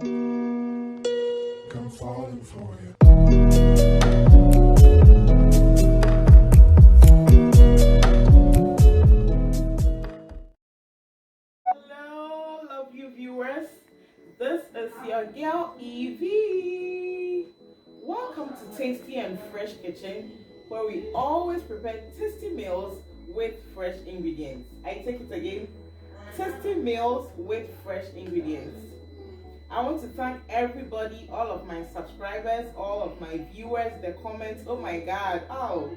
Come falling for you. Hello, love you viewers. This is your girl Evee. Welcome to Tasty and Fresh Kitchen, where we always prepare tasty meals with fresh ingredients. I take it again. Tasty meals with fresh ingredients. I want to thank everybody, all of my subscribers, all of my viewers, the comments. Oh my god, oh,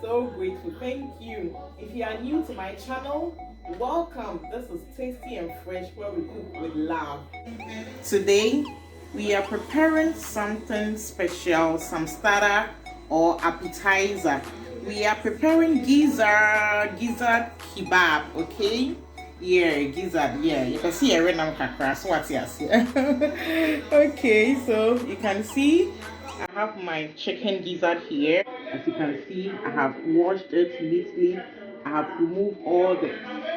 so grateful. Thank you. If you are new to my channel, welcome. This is Tasty and Fresh, where we cook with love. Today we are preparing something special, some starter or appetizer. We are preparing gizzard kebab, okay? Yeah, gizzard. Yeah, you can see a random crackers. What's yes? Okay, so you can see I have my chicken gizzard here. As you can see, I have washed it neatly. I have removed all the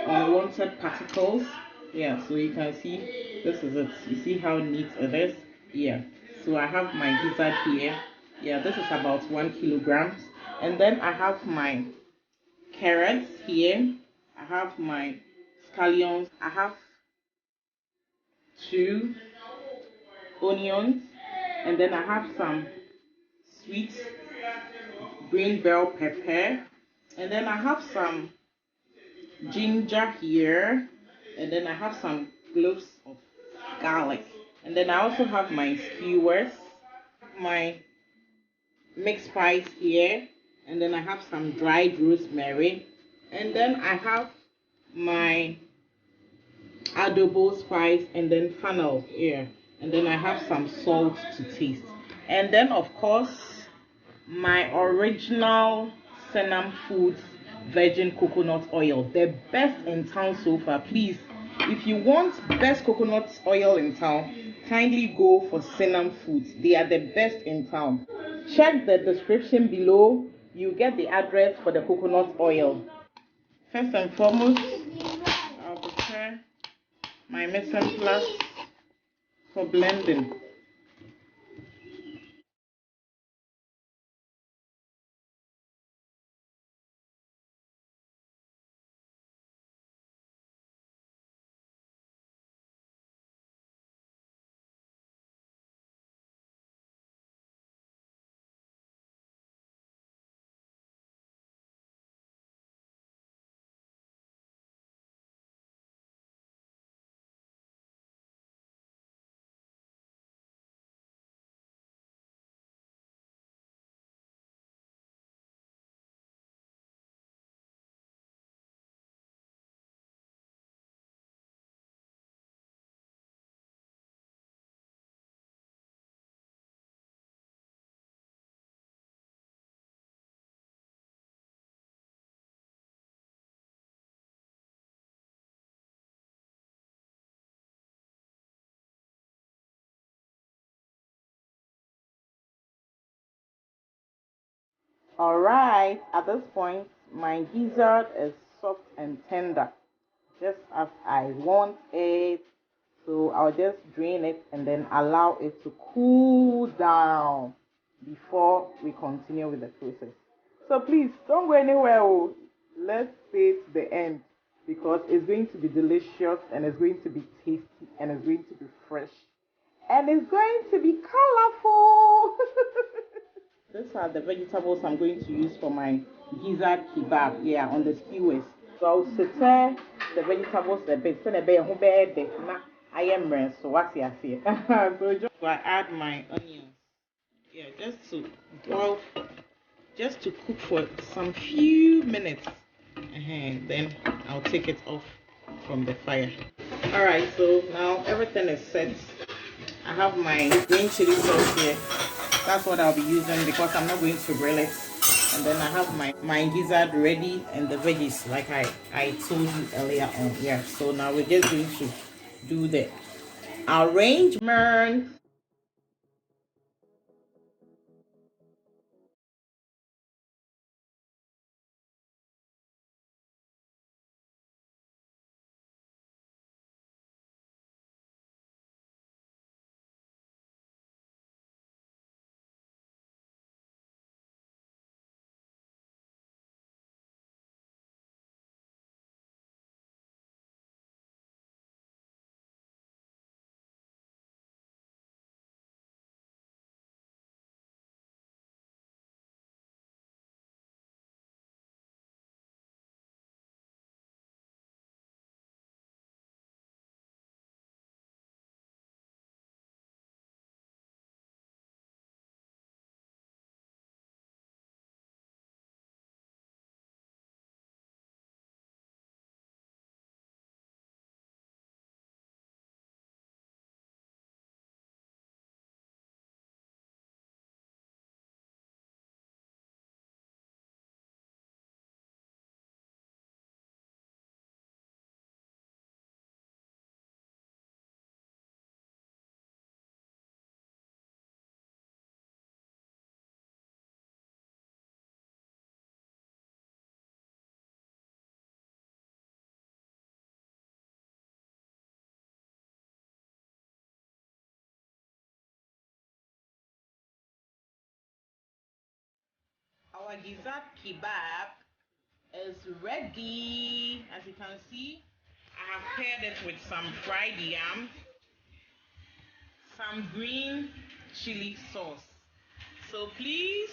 unwanted particles. Yeah, so you can see this is it. You see how neat it is? Yeah. So I have my gizzard here. Yeah, this is about 1 kilogram. And then I have my carrots here. I have my scallions. I have 2 onions, and then I have some sweet green bell pepper, and then I have some ginger here, and then I have some cloves of garlic, and then I also have my skewers, my mixed spice here, and then I have some dried rosemary, and then I have my adobo spice, and then fennel here, and then I have some salt to taste, and then of course my original Senam Foods virgin coconut oil, the best in town so far. Please, if you want best coconut oil in town, kindly go for Senam Foods. They are the best in town. Check the description below, you get the address for the coconut oil. First and foremost, I'll prepare my mise en place for blending. Alright, at this point, my gizzard is soft and tender, just as I want it. So I'll just drain it and then allow it to cool down before we continue with the process. So please don't go anywhere. Oh. Let's stay to the end because it's going to be delicious and it's going to be tasty and it's going to be fresh and it's going to be colorful. These are the vegetables I'm going to use for my gizzard kebab, yeah, on the skewers. So I'll saute the vegetables a bit. So I am so what's your fear? So just I add my onions. Yeah, just to boil, just to cook for some few minutes. Then I'll take it off from the fire. Alright, so now everything is set. I have my green chili sauce here. That's what I'll be using because I'm not going to grill it. And then I have my gizzard ready and the veggies like I told you earlier on. Yeah, so now we're just going to do the arrangement. our Gizzard Kebab is ready. As you can see, I have paired it with some fried yam, some green chili sauce. So please